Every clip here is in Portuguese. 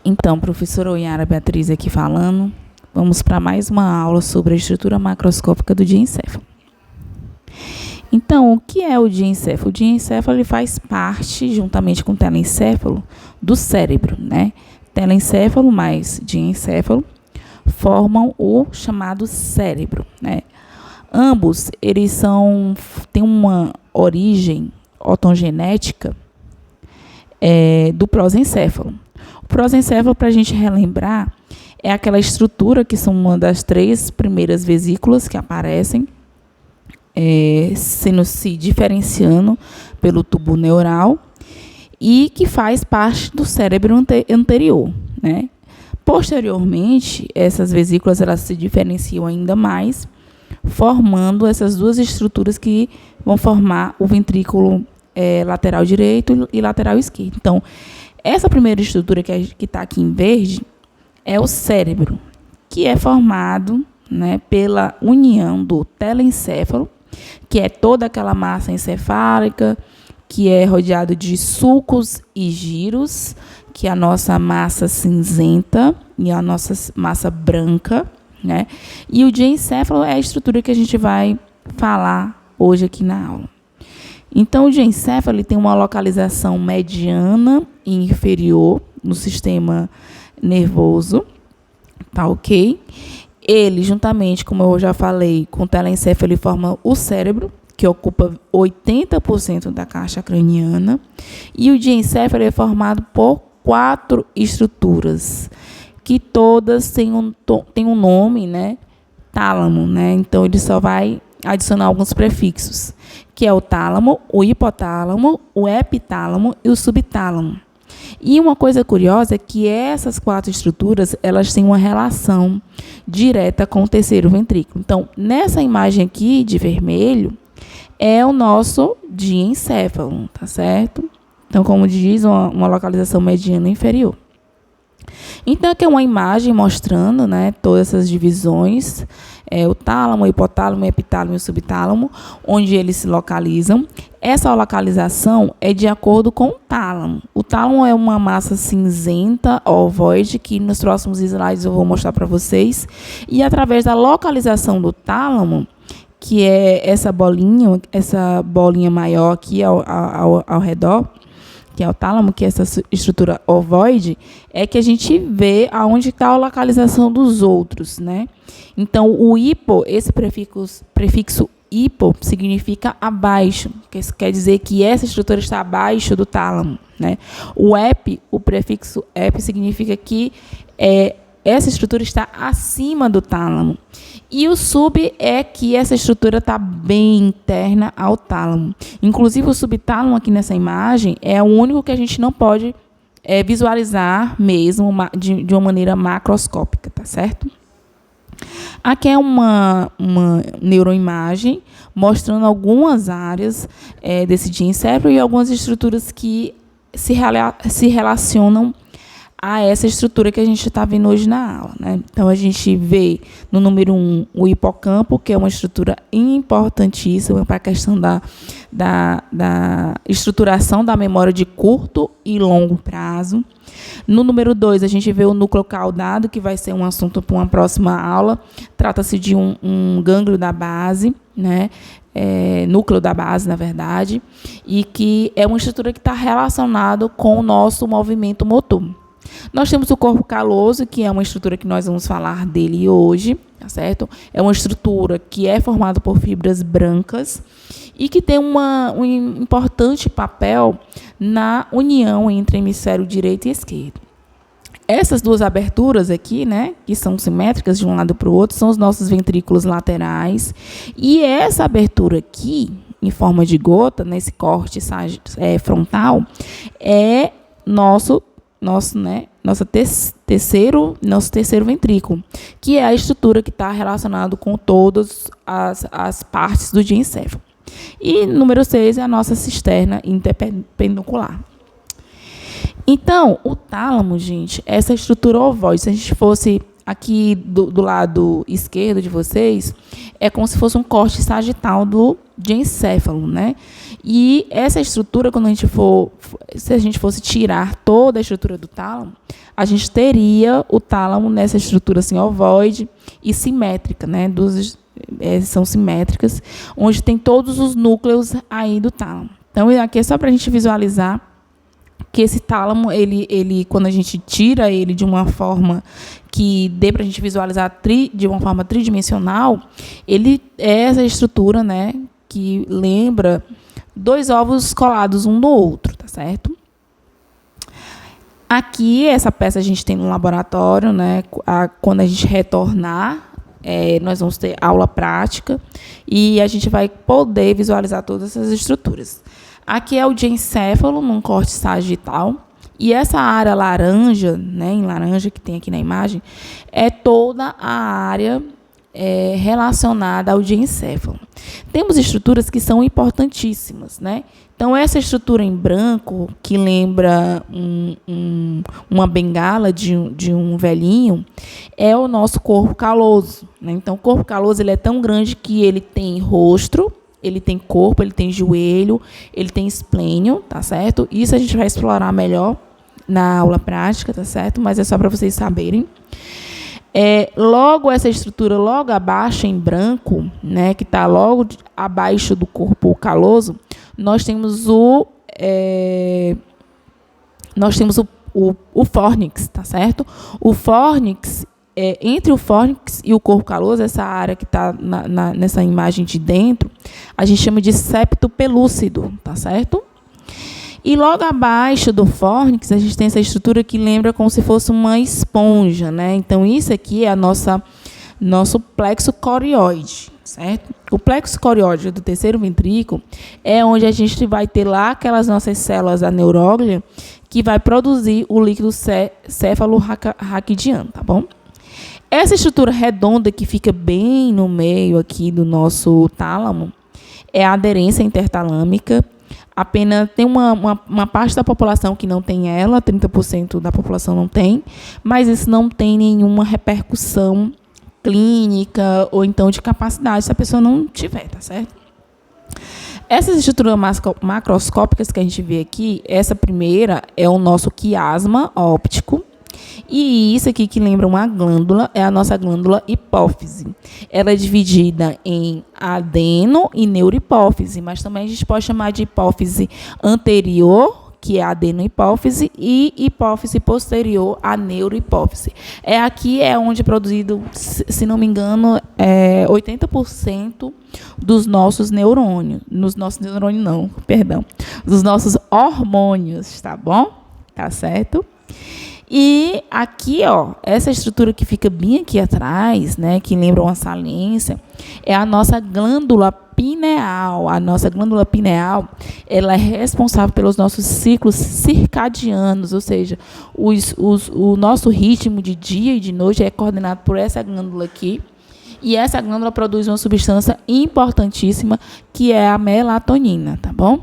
Então, professora Oiara Beatriz aqui falando, vamos para mais uma aula sobre a estrutura macroscópica do diencéfalo. Então, o que é o diencéfalo? O diencéfalo ele faz parte, juntamente com o telencéfalo, do cérebro, né? Telencéfalo mais diencéfalo formam o chamado cérebro, né? Ambos, eles têm uma origem ortogenética do prosencéfalo. O prosencéfalo, para a gente relembrar, é aquela estrutura que são uma das 3 primeiras vesículas que aparecem, se diferenciando pelo tubo neural e que faz parte do cérebro anterior, né? Posteriormente, essas vesículas elas se diferenciam ainda mais, formando essas 2 estruturas que vão formar o ventrículo lateral direito e lateral esquerdo. Então, essa primeira estrutura que está aqui em verde é o cérebro, que é formado, né, pela união do telencéfalo, que é toda aquela massa encefálica, que é rodeado de sulcos e giros, que é a nossa massa cinzenta e a nossa massa branca, né? E o diencéfalo é a estrutura que a gente vai falar hoje aqui na aula. Então, o diencéfalo ele tem uma localização mediana e inferior no sistema nervoso, tá ok? Ele, juntamente, como eu já falei, com o telencéfalo, ele forma o cérebro, que ocupa 80% da caixa craniana, e o diencéfalo é formado por 4 estruturas, que todas têm um nome, né? Tálamo, né? Então, ele só vai adicionar alguns prefixos, que é o tálamo, o hipotálamo, o epitálamo e o subtálamo. E uma coisa curiosa é que essas 4 estruturas, elas têm uma relação direta com o terceiro ventrículo. Então, nessa imagem aqui de vermelho, é o nosso diencéfalo, tá certo? Então, como diz, uma localização mediana inferior. Então, aqui é uma imagem mostrando, né, todas essas divisões, o tálamo, o hipotálamo, o epitálamo e o subtálamo, onde eles se localizam. Essa localização é de acordo com o tálamo. O tálamo é uma massa cinzenta, ovoide, que nos próximos slides eu vou mostrar para vocês. E através da localização do tálamo, que é essa bolinha maior aqui ao redor, que é o tálamo, que é essa estrutura ovoide, é que a gente vê aonde está a localização dos outros, né? Então, o hipo, esse prefixo hipo, significa abaixo, que quer dizer que essa estrutura está abaixo do tálamo, né? O prefixo ep, significa que essa estrutura está acima do tálamo. E o sub é que essa estrutura está bem interna ao tálamo. Inclusive, o subtálamo aqui nessa imagem é o único que a gente não pode visualizar mesmo de uma maneira macroscópica, tá certo? Aqui é uma neuroimagem mostrando algumas áreas desse diencéfalo e algumas estruturas que se relacionam a essa estrutura que a gente está vendo hoje na aula, né? Então, a gente vê no número 1 o hipocampo, que é uma estrutura importantíssima para a questão da estruturação da memória de curto e longo prazo. No número 2, a gente vê o núcleo caudado, que vai ser um assunto para uma próxima aula. Trata-se de um gânglio da base, né? Núcleo da base, na verdade, e que é uma estrutura que está relacionada com o nosso movimento motor. Nós temos o corpo caloso, que é uma estrutura que nós vamos falar dele hoje, tá certo? É uma estrutura que é formada por fibras brancas e que tem um importante papel na união entre hemisfério direito e esquerdo. Essas 2 aberturas aqui, né, que são simétricas de um lado para o outro, são os nossos ventrículos laterais. E essa abertura aqui, em forma de gota, nesse corte frontal, é nosso terceiro ventrículo, que é a estrutura que está relacionada com todas as partes do diencéfalo. E número 6 é a nossa cisterna interpendicular. Então, o tálamo, gente, essa estrutura ovoide, se a gente fosse aqui do lado esquerdo de vocês, é como se fosse um corte sagital do diencéfalo, né? E essa estrutura, se a gente fosse tirar toda a estrutura do tálamo, a gente teria o tálamo nessa estrutura assim, ovoide e simétrica, né? São simétricas, onde tem todos os núcleos aí do tálamo. Então, aqui é só para a gente visualizar que esse tálamo, ele, quando a gente tira ele de uma forma que dê para a gente visualizar de uma forma tridimensional, ele é essa estrutura, né, que lembra 2 ovos colados um no outro, tá certo? Aqui, essa peça a gente tem no laboratório, né, quando a gente retornar, nós vamos ter aula prática e a gente vai poder visualizar todas essas estruturas. Aqui é o diencéfalo, num corte sagital. E essa área laranja, né, em laranja que tem aqui na imagem, é toda a área relacionada ao diencéfalo. Temos estruturas que são importantíssimas, né? Então, essa estrutura em branco, que lembra uma bengala de um velhinho, é o nosso corpo caloso, né? Então, o corpo caloso ele é tão grande que ele tem rosto, ele tem corpo, ele tem joelho, ele tem esplênio, tá certo? Isso a gente vai explorar melhor na aula prática, tá certo? Mas é só para vocês saberem. Logo, essa estrutura logo abaixo, em branco, né, que está logo abaixo do corpo caloso, nós temos o fórnix, tá certo? O fórnix, entre o fórnix e o corpo caloso, essa área que está nessa imagem de dentro, a gente chama de septo pelúcido, tá certo? E logo abaixo do fórnix, a gente tem essa estrutura que lembra como se fosse uma esponja, né? Então, isso aqui é nosso plexo corióide, certo? O plexo corióide do terceiro ventrículo é onde a gente vai ter lá aquelas nossas células aneuróglia que vai produzir o líquido céfalo-raquidiano, tá bom? Essa estrutura redonda que fica bem no meio aqui do nosso tálamo é a aderência intertalâmica. Apenas tem uma parte da população que não tem ela, 30% da população não tem, mas isso não tem nenhuma repercussão clínica ou então de capacidade se a pessoa não tiver, tá certo? Essas estruturas macroscópicas que a gente vê aqui, essa primeira é o nosso quiasma óptico. E isso aqui que lembra uma glândula é a nossa glândula hipófise. Ela é dividida em adeno e neurohipófise, mas também a gente pode chamar de hipófise anterior, que é a adenohipófise, e hipófise posterior, a neurohipófise. Aqui é onde é produzido, se não me engano, 80% dos nossos neurônios. Dos nossos hormônios, tá bom? Tá certo? E aqui, ó, essa estrutura que fica bem aqui atrás, né, que lembra uma saliência, é a nossa glândula pineal. A nossa glândula pineal, ela é responsável pelos nossos ciclos circadianos, ou seja, o nosso ritmo de dia e de noite é coordenado por essa glândula aqui. E essa glândula produz uma substância importantíssima, que é a melatonina, tá bom?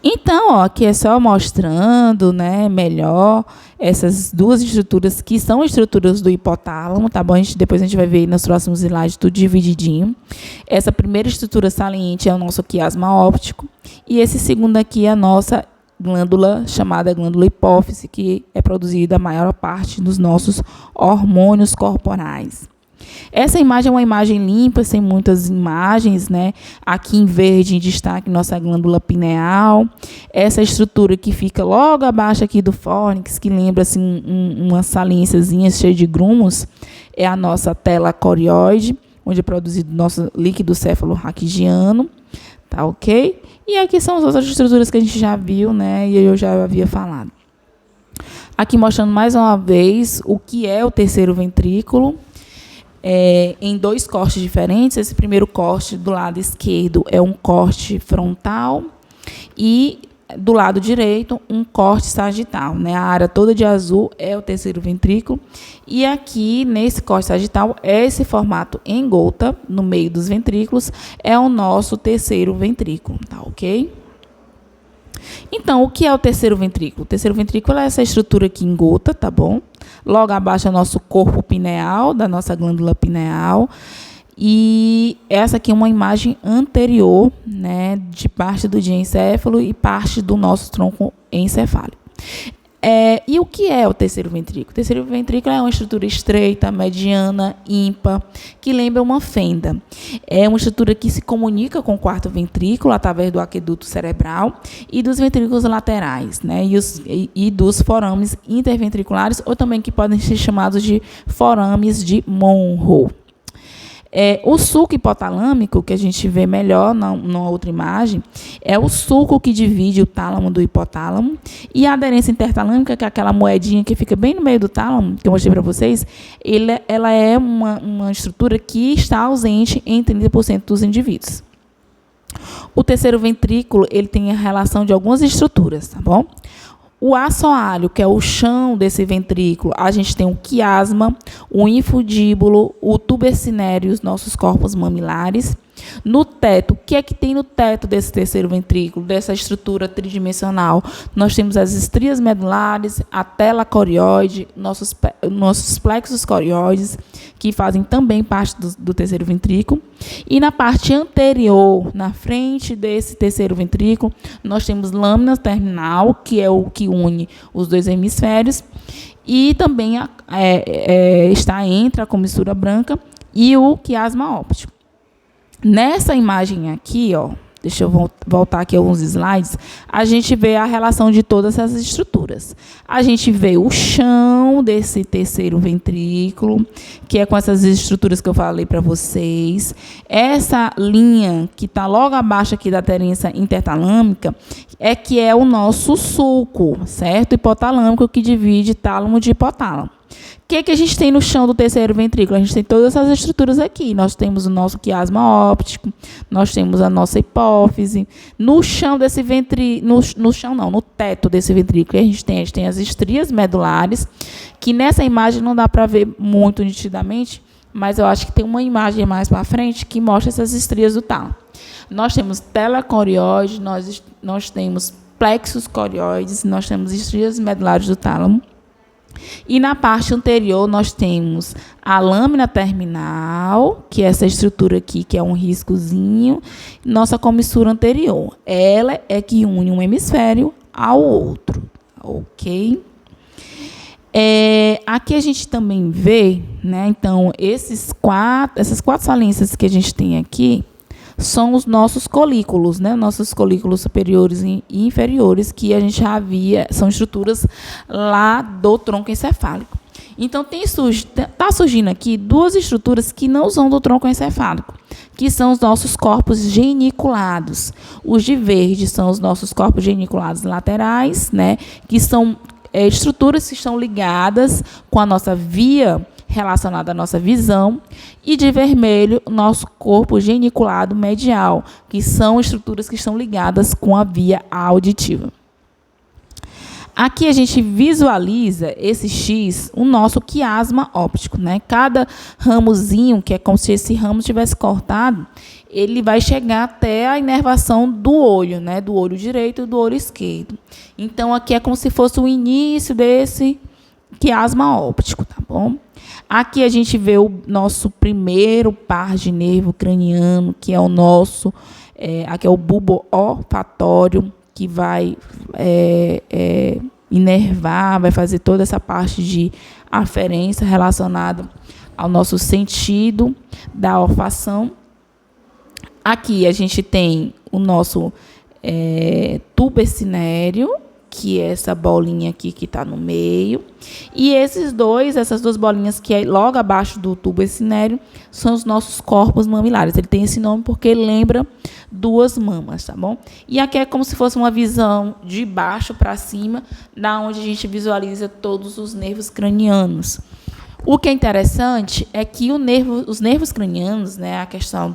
Então, ó, aqui é só mostrando, né, melhor essas duas estruturas que são estruturas do hipotálamo, tá bom? Depois a gente vai ver nos próximos slides tudo divididinho. Essa primeira estrutura saliente é o nosso quiasma óptico e esse segundo aqui é a nossa glândula chamada glândula hipófise, que é produzida a maior parte dos nossos hormônios corporais. Essa imagem é uma imagem limpa, sem muitas imagens, né? Aqui em verde, em destaque, nossa glândula pineal. Essa estrutura que fica logo abaixo aqui do fórnix, que lembra assim, uma saliênciazinha cheia de grumos, é a nossa tela corióide, onde é produzido nosso líquido céfalo-raquidiano, tá ok? E aqui são as outras estruturas que a gente já viu, né? E eu já havia falado. Aqui mostrando mais uma vez o que é o terceiro ventrículo. Em dois cortes diferentes. Esse primeiro corte do lado esquerdo é um corte frontal e do lado direito um corte sagital, né? A área toda de azul é o terceiro ventrículo e aqui nesse corte sagital esse formato em gota no meio dos ventrículos é o nosso terceiro ventrículo, tá ok? Então, o que é o terceiro ventrículo? O terceiro ventrículo é essa estrutura aqui em gota, tá bom? Logo abaixo é o nosso corpo pineal, da nossa glândula pineal. E essa aqui é uma imagem anterior, né, de parte do diencéfalo e parte do nosso tronco encefálico. E o que é o terceiro ventrículo? O terceiro ventrículo é uma estrutura estreita, mediana, ímpar, que lembra uma fenda. É uma estrutura que se comunica com o quarto ventrículo através do aqueduto cerebral e dos ventrículos laterais, né? E dos forames interventriculares, ou também que podem ser chamados de forames de Monro. O sulco hipotalâmico, que a gente vê melhor na outra imagem, é o sulco que divide o tálamo do hipotálamo, e a aderência intertalâmica, que é aquela moedinha que fica bem no meio do tálamo, que eu mostrei para vocês, ela é uma estrutura que está ausente em 30% dos indivíduos. O terceiro ventrículo, ele tem a relação de algumas estruturas, tá bom? O assoalho, que é o chão desse ventrículo, a gente tem o quiasma, o infundíbulo, o tubercinéreo e os nossos corpos mamilares. No teto, o que é que tem no teto desse terceiro ventrículo, dessa estrutura tridimensional? Nós temos as estrias medulares, a tela corióide, nossos plexos corióides, que fazem também parte do terceiro ventrículo. E na parte anterior, na frente desse terceiro ventrículo, nós temos lâmina terminal, que é o que une os dois hemisférios, e também está entre a comissura branca e o quiasma óptico. Nessa imagem aqui, ó, deixa eu voltar aqui alguns slides, a gente vê a relação de todas essas estruturas. A gente vê o chão desse terceiro ventrículo, que é com essas estruturas que eu falei para vocês. Essa linha que está logo abaixo aqui da aderência intertalâmica que é o nosso sulco, certo? Hipotalâmico, que divide tálamo de hipotálamo. O que a gente tem no chão do terceiro ventrículo? A gente tem todas essas estruturas aqui. Nós temos o nosso quiasma óptico, nós temos a nossa hipófise. No chão desse ventrículo, no teto desse ventrículo, a gente tem as estrias medulares, que nessa imagem não dá para ver muito nitidamente, mas eu acho que tem uma imagem mais para frente que mostra essas estrias do tálamo. Nós temos tela corióide, nós temos plexos corióides, nós temos estrias medulares do tálamo. E na parte anterior nós temos a lâmina terminal, que é essa estrutura aqui, que é um riscozinho, nossa comissura anterior. Ela é que une um hemisfério ao outro, ok? Aqui a gente também vê, né? Então, essas quatro saliências que a gente tem aqui são os nossos colículos, né? Nossos colículos superiores e inferiores, que a gente já via, são estruturas lá do tronco encefálico. Então, está surgindo aqui duas estruturas que não são do tronco encefálico, que são os nossos corpos geniculados. Os de verde são os nossos corpos geniculados laterais, né? Que são estruturas que estão ligadas com a nossa via relacionada à nossa visão, e de vermelho, o nosso corpo geniculado medial, que são estruturas que estão ligadas com a via auditiva. Aqui a gente visualiza esse X, o nosso quiasma óptico, né? Cada ramozinho, que é como se esse ramo tivesse cortado, ele vai chegar até a inervação do olho, né? Do olho direito e do olho esquerdo. Então, aqui é como se fosse o início desse quiasma óptico, tá bom? Aqui a gente vê o nosso primeiro par de nervo craniano, que é o nosso, aqui é o bulbo olfatório, que vai inervar, vai fazer toda essa parte de aferência relacionada ao nosso sentido da olfação. Aqui a gente tem o nosso tubercinéreo, que é essa bolinha aqui que está no meio. E essas duas bolinhas que é logo abaixo do tubercinéreo, são os nossos corpos mamilares. Ele tem esse nome porque lembra duas mamas, tá bom? E aqui é como se fosse uma visão de baixo para cima, da onde a gente visualiza todos os nervos cranianos. O que é interessante é que os nervos cranianos, né, a questão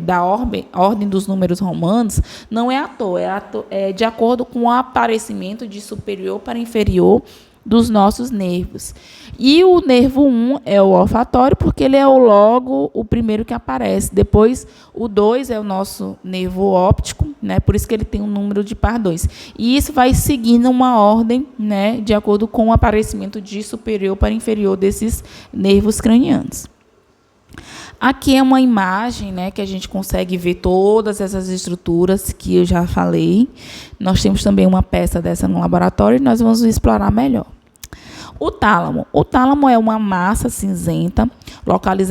da ordem dos números romanos, não é à toa, é de acordo com o aparecimento de superior para inferior dos nossos nervos. E o nervo 1 é o olfatório, porque ele é logo o primeiro que aparece. Depois, o 2 é o nosso nervo óptico, né? Por isso que ele tem um número de par 2. E isso vai seguindo uma ordem, né, de acordo com o aparecimento de superior para inferior desses nervos cranianos. Aqui é uma imagem, né, que a gente consegue ver todas essas estruturas que eu já falei. Nós temos também uma peça dessa no laboratório e nós vamos explorar melhor. O tálamo. O tálamo é uma massa cinzenta localizada